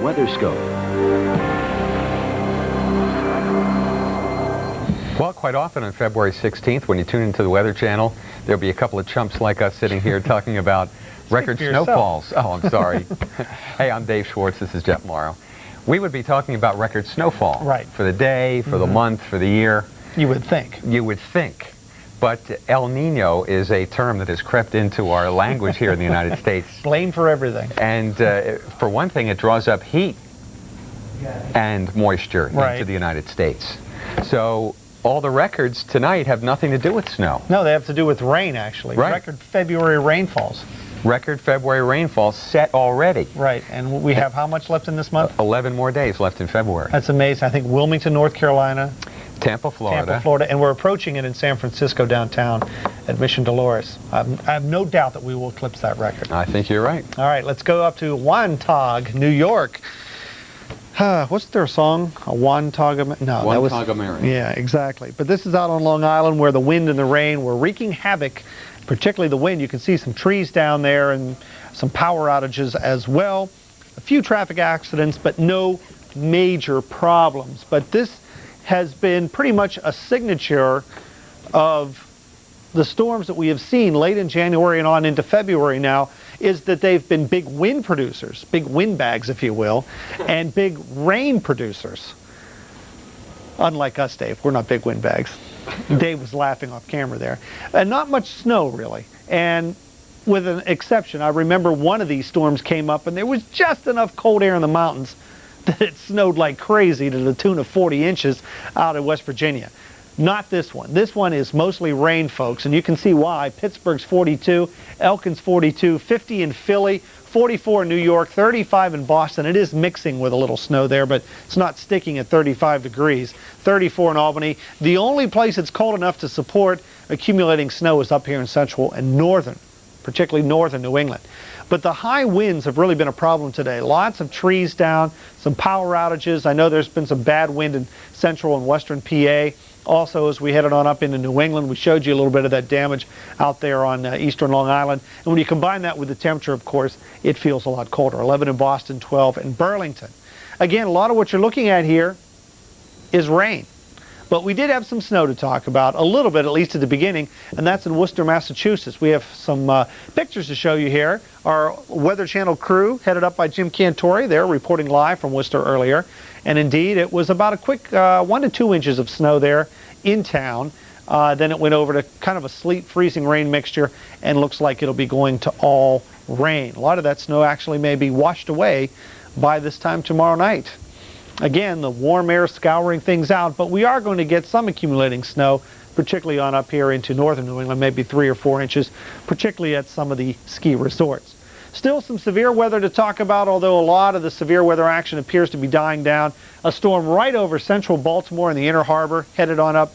WeatherScope. Well, quite often on February 16th, when you tune into the Weather Channel, there'll be a couple of chumps like us sitting here talking about record snowfalls. Oh, I'm sorry. Hey, I'm Dave Schwartz. This is Jeff Morrow. We would be talking about record snowfall. Right. For the day, for the month, for the year. You would think. You would think. But El Nino is a term that has crept into our language here in the United States. Blame for everything. And for one thing, it draws up heat and moisture into the United States. So all the records tonight have nothing to do with snow. No, they have to do with rain, actually. Right. Record February rainfalls. Record February rainfall set already. Right, and we have how much left in this month? 11 more days left in February. That's amazing. I think Wilmington, North Carolina. Tampa, Florida. And we're approaching it in San Francisco downtown at Mission Dolores. I have no doubt that we will eclipse that record. I think you're right. All right, let's go up to Wantagh, New York. Wasn't there a song? A Wantagh? No, Wantagh, America. Yeah, exactly. But this is out on Long Island where the wind and the rain were wreaking havoc, particularly the wind. You can see some trees down there and some power outages as well. A few traffic accidents, but no major problems. But this has been pretty much a signature of the storms that we have seen late in January and on into February now, is that they've been big wind producers, big windbags, if you will, and big rain producers. Unlike us, Dave, we're not big windbags. Dave was laughing off camera there. And not much snow, really. And with an exception, I remember one of these storms came up and there was just enough cold air in the mountains that it snowed like crazy to the tune of 40 inches out of West Virginia. Not this one. This one is mostly rain, folks, and you can see why. Pittsburgh's 42, Elkin's 42, 50 in Philly, 44 in New York, 35 in Boston. It is mixing with a little snow there, but it's not sticking at 35 degrees. 34 in Albany. The only place it's cold enough to support accumulating snow is up here in central and northern, particularly northern New England. But the high winds have really been a problem today. Lots of trees down, some power outages. I know there's been some bad wind in central and western PA. Also, as we headed on up into New England, we showed you a little bit of that damage out there on eastern Long Island. And when you combine that with the temperature, of course, it feels a lot colder. 11 in Boston, 12 in Burlington. Again, a lot of what you're looking at here is rain. But we did have some snow to talk about, a little bit, at least at the beginning, and that's in Worcester, Massachusetts. We have some pictures to show you here. Our Weather Channel crew, headed up by Jim Cantori, they're reporting live from Worcester earlier. And indeed, it was about a quick 1 to 2 inches of snow there in town. Then it went over to kind of a sleet, freezing rain mixture, and looks like it'll be going to all rain. A lot of that snow actually may be washed away by this time tomorrow night. Again, the warm air scouring things out, but we are going to get some accumulating snow, particularly on up here into northern New England, maybe 3 or 4 inches, particularly at some of the ski resorts. Still some severe weather to talk about, although a lot of the severe weather action appears to be dying down. A storm right over central Baltimore in the Inner Harbor, headed on up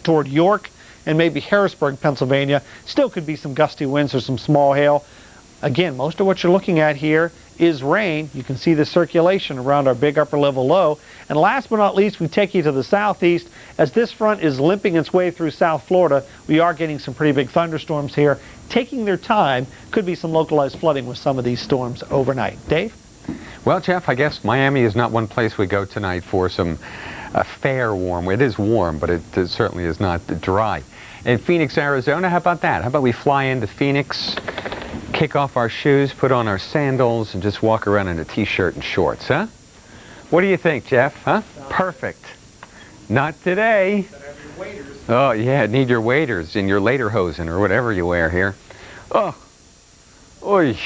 toward York and maybe Harrisburg, Pennsylvania. Still could be some gusty winds or some small hail. Again, most of what you're looking at here is rain. You can see the circulation around our big upper level low. And last but not least, we take you to the southeast. As this front is limping its way through South Florida, we are getting some pretty big thunderstorms here. Taking their time, could be some localized flooding with some of these storms overnight. Dave? Well, Jeff, I guess Miami is not one place we go tonight for some fair warm. It is warm, but it certainly is not dry. In Phoenix, Arizona, how about that? How about we fly into Phoenix, kick off our shoes, put on our sandals, and just walk around in a t-shirt and shorts, huh? What do you think, Jeff? Huh? Perfect. Not today. Oh, yeah, need your waders and your lederhosen or whatever you wear here. Oh, oy.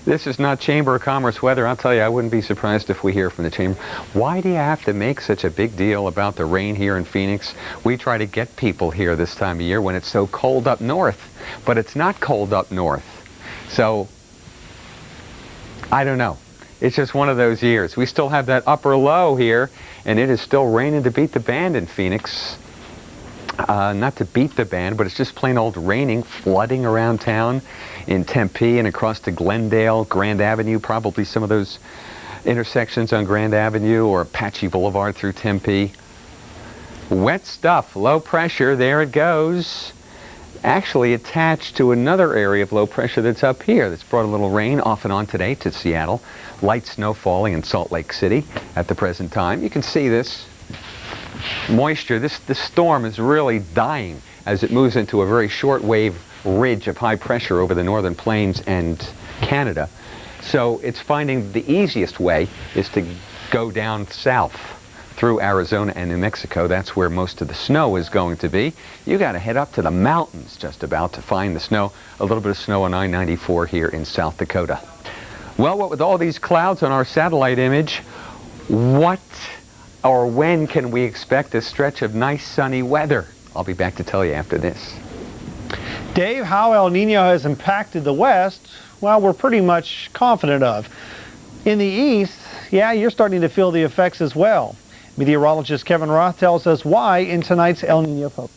This is not Chamber of Commerce weather. I'll tell you, I wouldn't be surprised if we hear from the Chamber. Why do you have to make such a big deal about the rain here in Phoenix? We try to get people here this time of year when it's so cold up north, but it's not cold up north. So, I don't know. It's just one of those years. We still have that upper low here, and it is still raining to beat the band in Phoenix. Not to beat the band, but it's just plain old raining, flooding around town in Tempe and across to Glendale, Grand Avenue, probably some of those intersections on Grand Avenue or Apache Boulevard through Tempe. Wet stuff, low pressure, there it goes. Actually attached to another area of low pressure that's up here that's brought a little rain off and on today to Seattle. Light snow falling in Salt Lake City at the present time. You can see this moisture. This storm is really dying as it moves into a very short wave ridge of high pressure over the northern plains and Canada. So it's finding the easiest way is to go down south through Arizona and New Mexico. That's where most of the snow is going to be. You got to head up to the mountains just about to find the snow. A little bit of snow on I-94 here in South Dakota. Well, what with all these clouds on our satellite image, what or when can we expect a stretch of nice sunny weather? I'll be back to tell you after this. Dave, how El Nino has impacted the West, well, we're pretty much confident of. In the East, yeah, you're starting to feel the effects as well. Meteorologist Kevin Roth tells us why in tonight's El Nino Focus.